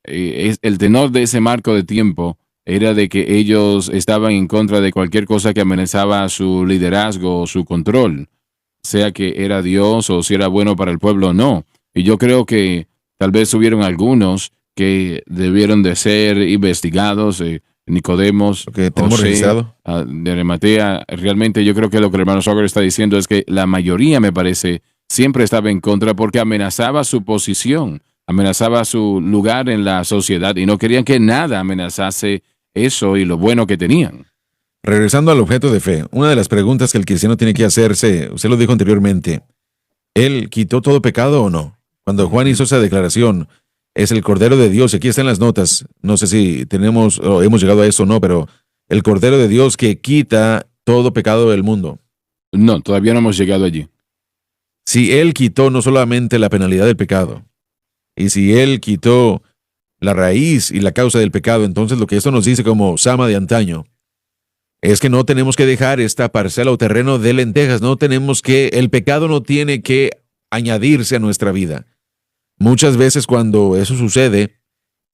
el tenor de ese marco de tiempo era de que ellos estaban en contra de cualquier cosa que amenazaba su liderazgo o su control, sea que era Dios o si era bueno para el pueblo o no. Y yo creo que tal vez hubieron algunos que debieron de ser investigados, Nicodemos, Lo que tenemos José, registrado. de Arimatea. Realmente yo creo que lo que el hermano Soccer está diciendo es que la mayoría, me parece, siempre estaba en contra porque amenazaba su posición, amenazaba su lugar en la sociedad y no querían que nada amenazase eso y lo bueno que tenían. Regresando al objeto de fe, una de las preguntas que el cristiano tiene que hacerse, usted lo dijo anteriormente, ¿él quitó todo pecado o no? Cuando Juan hizo esa declaración, es el Cordero de Dios, y aquí están las notas, no sé si tenemos o hemos llegado a eso o no, pero el Cordero de Dios que quita todo pecado del mundo. No, todavía no hemos llegado allí. Si Él quitó no solamente la penalidad del pecado, y si Él quitó la raíz y la causa del pecado, entonces lo que esto nos dice como Sama de antaño, es que no tenemos que dejar esta parcela o terreno de lentejas, el pecado no tiene que añadirse a nuestra vida. Muchas veces cuando eso sucede,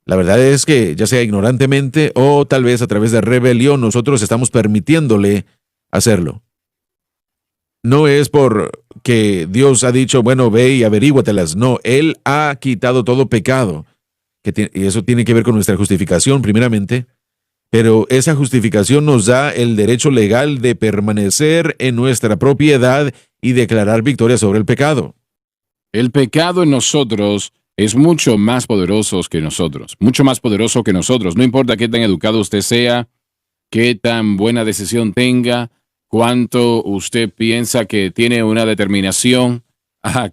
la verdad es que ya sea ignorantemente o tal vez a través de rebelión, nosotros estamos permitiéndole hacerlo. No es porque Dios ha dicho, bueno, ve y averíguatelas. No, Él ha quitado todo pecado. Y eso tiene que ver con nuestra justificación primeramente. Pero esa justificación nos da el derecho legal de permanecer en nuestra propiedad y declarar victoria sobre el pecado. El pecado en nosotros es mucho más poderoso que nosotros, mucho más poderoso que nosotros. No importa qué tan educado usted sea, qué tan buena decisión tenga, cuánto usted piensa que tiene una determinación,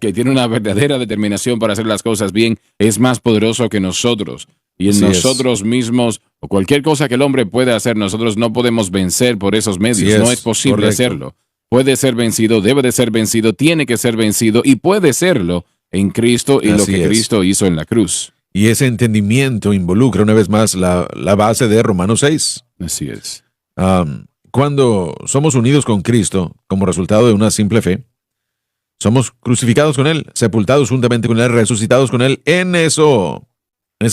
que tiene una verdadera determinación para hacer las cosas bien, es más poderoso que nosotros. Y en Así nosotros mismos, o cualquier cosa que el hombre pueda hacer, nosotros no podemos vencer por esos medios. No es posible correcto. hacerlo. Puede ser vencido, debe de ser vencido, tiene que ser vencido y puede serlo en Cristo y lo Así que es. Cristo hizo en la cruz. Y ese entendimiento involucra una vez más la base de Romanos 6. Así es. Cuando somos unidos con Cristo como resultado de una simple fe, somos crucificados con Él, sepultados juntamente con Él, resucitados con Él en ese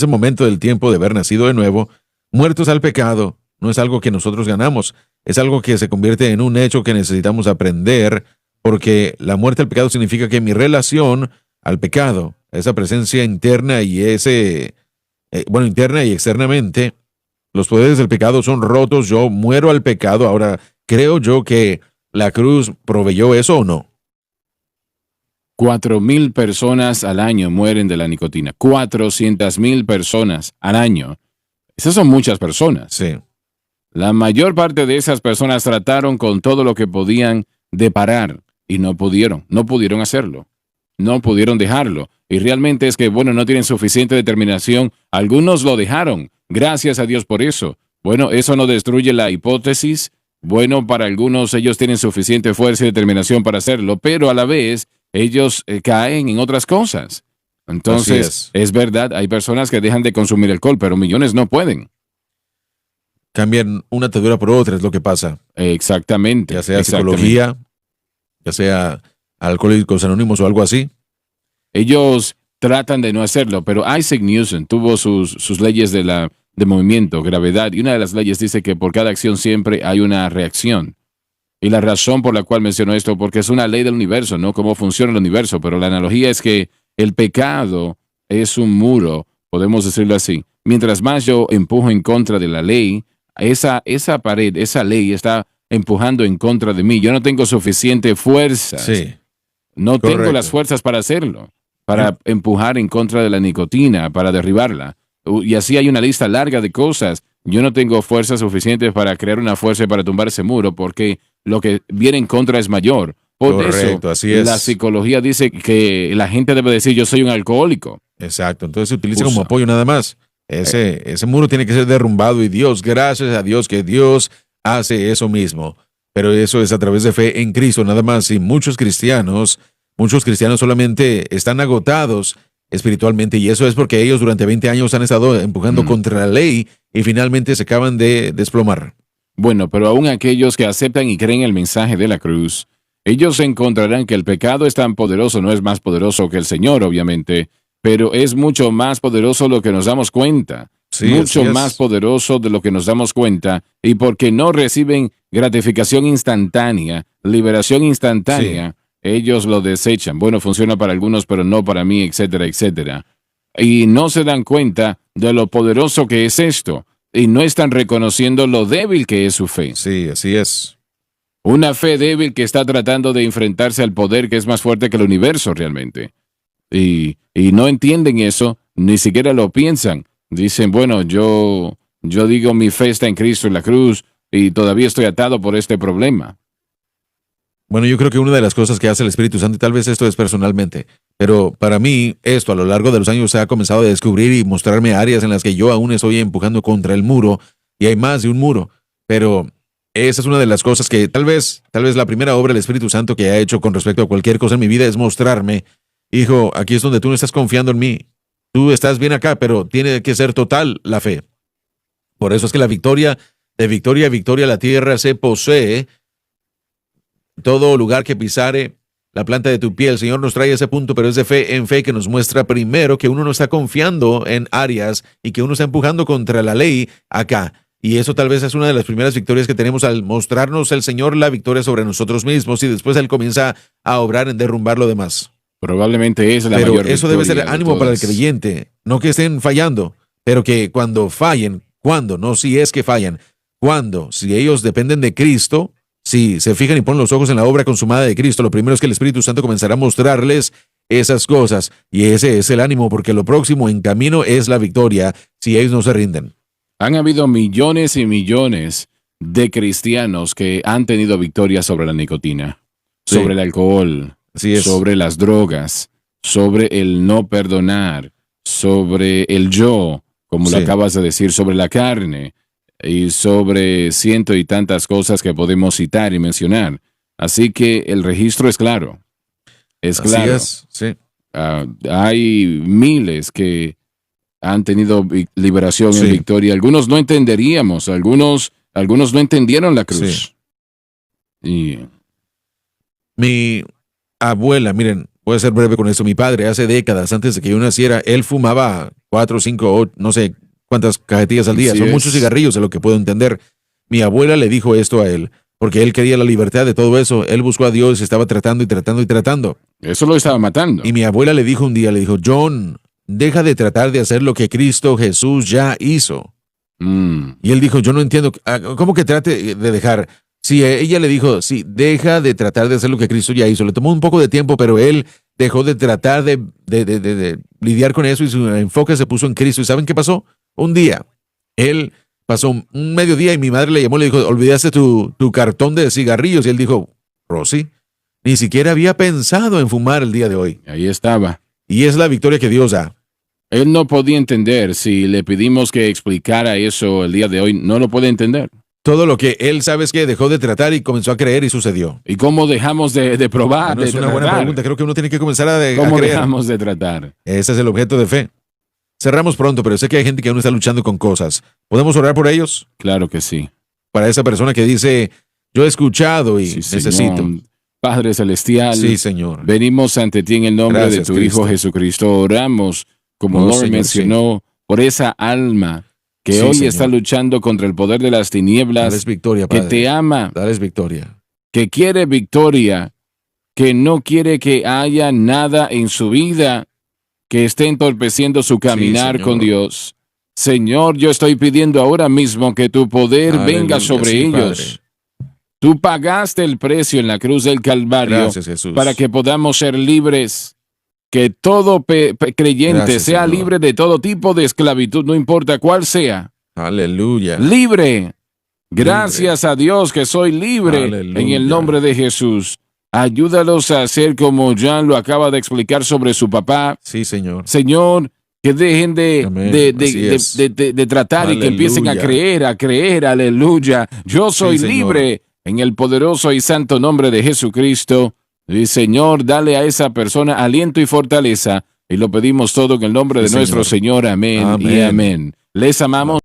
momento del tiempo de haber nacido de nuevo, muertos al pecado. No es algo que nosotros ganamos, es algo que se convierte en un hecho que necesitamos aprender, porque la muerte al pecado significa que mi relación al pecado, esa presencia interna y interna y externamente, los poderes del pecado son rotos, yo muero al pecado. Ahora, ¿creo yo que la cruz proveyó eso o no? 4,000 personas al año mueren de la nicotina. 400,000 personas al año. Esas son muchas personas. Sí. La mayor parte de esas personas trataron con todo lo que podían de parar y no pudieron hacerlo. No pudieron dejarlo. Y realmente es que, no tienen suficiente determinación. Algunos lo dejaron. Gracias a Dios por eso. Eso no destruye la hipótesis. Para algunos ellos tienen suficiente fuerza y determinación para hacerlo, pero a la vez ellos caen en otras cosas. Entonces, es verdad, hay personas que dejan de consumir alcohol, pero millones no pueden. Cambian una atadura por otra, es lo que pasa. Exactamente. Ya sea psicología, ya sea Alcohólicos Anónimos o algo así. Ellos tratan de no hacerlo, pero Isaac Newton tuvo sus leyes de movimiento, gravedad, y una de las leyes dice que por cada acción siempre hay una reacción. Y la razón por la cual menciono esto, porque es una ley del universo, ¿no? Cómo funciona el universo, pero la analogía es que el pecado es un muro, podemos decirlo así. Mientras más yo empujo en contra de la ley, esa pared, esa ley está empujando en contra de mí. Yo no tengo suficiente fuerza. Sí. No Correcto. tengo las fuerzas para hacerlo, para empujar en contra de la nicotina, para derribarla. Y así hay una lista larga de cosas. Yo no tengo fuerzas suficientes para crear una fuerza para tumbar ese muro, porque lo que viene en contra es mayor. Por Correcto, eso, así es. la psicología dice que la gente debe decir, yo soy un alcohólico. Exacto, entonces se utiliza como apoyo nada más. Ese muro tiene que ser derrumbado y gracias a Dios que Dios hace eso mismo. Pero eso es a través de fe en Cristo nada más. Y muchos cristianos solamente están agotados espiritualmente, y eso es porque ellos durante 20 años han estado empujando contra la ley y finalmente se acaban de desplomar. Pero aún aquellos que aceptan y creen el mensaje de la cruz, ellos encontrarán que el pecado es tan poderoso, no es más poderoso que el Señor, obviamente, pero es mucho más poderoso lo que nos damos cuenta. Sí, mucho así es. más poderoso de lo que nos damos cuenta, y porque no reciben gratificación instantánea, liberación instantánea, ellos lo desechan. Bueno, funciona para algunos, pero no para mí, etcétera, etcétera. Y no se dan cuenta de lo poderoso que es esto, y no están reconociendo lo débil que es su fe. Sí, así es. Una fe débil que está tratando de enfrentarse al poder que es más fuerte que el universo realmente. Y no entienden eso, ni siquiera lo piensan. Dicen, bueno, yo digo mi fe está en Cristo en la cruz y todavía estoy atado por este problema. Bueno, yo creo que una de las cosas que hace el Espíritu Santo, y tal vez esto es personalmente, pero para mí esto a lo largo de los años se ha comenzado a descubrir y mostrarme áreas en las que yo aún estoy empujando contra el muro, y hay más de un muro, pero esa es una de las cosas que tal vez la primera obra del Espíritu Santo que ha hecho con respecto a cualquier cosa en mi vida es mostrarme, hijo, aquí es donde tú no estás confiando en mí, tú estás bien acá, pero tiene que ser total la fe. Por eso es que la victoria, de victoria a victoria la tierra se posee. Todo lugar que pisare la planta de tu pie, el Señor nos trae ese punto, pero es de fe en fe que nos muestra primero que uno no está confiando en áreas y que uno está empujando contra la ley acá. Y eso tal vez es una de las primeras victorias que tenemos al mostrarnos el Señor la victoria sobre nosotros mismos y después Él comienza a obrar en derrumbar lo demás. Probablemente es la Pero mayor eso debe ser victoria de ánimo para el todas. creyente, no que estén fallando, pero que cuando fallen, cuando, no si es que fallan, cuando, si ellos dependen de Cristo, si se fijan y ponen los ojos en la obra consumada de Cristo, lo primero es que el Espíritu Santo comenzará a mostrarles esas cosas y ese es el ánimo porque lo próximo en camino es la victoria si ellos no se rinden. Han habido millones y millones de cristianos que han tenido victoria sobre la nicotina, Sí. sobre el alcohol, Así es. sobre las drogas, sobre el no perdonar, sobre el yo, como lo Sí. acabas de decir, sobre la carne y sobre ciento y tantas cosas que podemos citar y mencionar. Así que el registro es claro. Es claro. Así es, sí. Hay miles que han tenido liberación Sí. en victoria. Algunos no entenderíamos, algunos no entendieron la cruz. Y Mi abuela, miren, voy a ser breve con esto. Mi padre, hace décadas, antes de que yo naciera, él fumaba 4, 5, no sé cuántas cajetillas al día. Así Son es. muchos cigarrillos, de lo que puedo entender. Mi abuela le dijo esto a él, porque él quería la libertad de todo eso. Él buscó a Dios y estaba tratando y tratando y tratando. eso lo estaba matando. Y mi abuela le dijo un día, le dijo, John, deja de tratar de hacer lo que Cristo Jesús ya hizo. Y él dijo, yo no entiendo, ¿cómo que trate de dejar? Sí, ella le dijo, sí, deja de tratar de hacer lo que Cristo ya hizo. Le tomó un poco de tiempo, pero él dejó de tratar de lidiar con eso y su enfoque se puso en Cristo. ¿Y saben qué pasó? Un día, él pasó un mediodía y mi madre le llamó y le dijo, olvidaste tu cartón de cigarrillos. Y él dijo, Rosy, ni siquiera había pensado en fumar el día de hoy. Ahí estaba. Y es la victoria que Dios da. Él no podía entender. Si le pedimos que explicara eso el día de hoy, no lo puede entender. Todo lo que él, ¿sabes qué? Dejó de tratar y comenzó a creer y sucedió. ¿Y cómo dejamos de probar? Bueno, es de una buena tratar? pregunta. Creo que uno tiene que comenzar a ¿Cómo creer. dejamos de tratar? Ese es el objeto de fe. Cerramos pronto, pero sé que hay gente que aún está luchando con cosas. ¿Podemos orar por ellos? Claro que sí. Para esa persona que dice, yo he escuchado y Sí, necesito. Señor. Padre Celestial, Sí, Señor. venimos ante ti en el nombre Gracias, de tu Hijo Cristo. Jesucristo. Oramos, como Oh, Lord Señor, mencionó, por esa alma que Sí, hoy Señor. está luchando contra el poder de las tinieblas, Dales victoria, que Padre. te ama, Dales victoria. que quiere victoria, que no quiere que haya nada en su vida que esté entorpeciendo su caminar Señor. con Dios. Señor, yo estoy pidiendo ahora mismo que tu poder venga Aleluya, sobre sí, ellos. Padre. Tú pagaste el precio en la cruz del Calvario Gracias, Jesús. para que podamos ser libres. Que todo creyente Gracias, sea Señor. libre de todo tipo de esclavitud, no importa cuál sea. Aleluya. Libre. Gracias a Dios que soy libre Aleluya. en el nombre de Jesús. Ayúdalos a hacer como Jan lo acaba de explicar sobre su papá. Sí, Señor. Señor, que dejen Amén. Así es. de tratar y que Aleluya. empiecen a creer, aleluya. Yo soy Señor. libre en el poderoso y santo nombre de Jesucristo. Y Señor, dale a esa persona aliento y fortaleza. Y lo pedimos todo en el nombre de Sí, nuestro Señor. Señor. Amén y Amén. amén. Les amamos.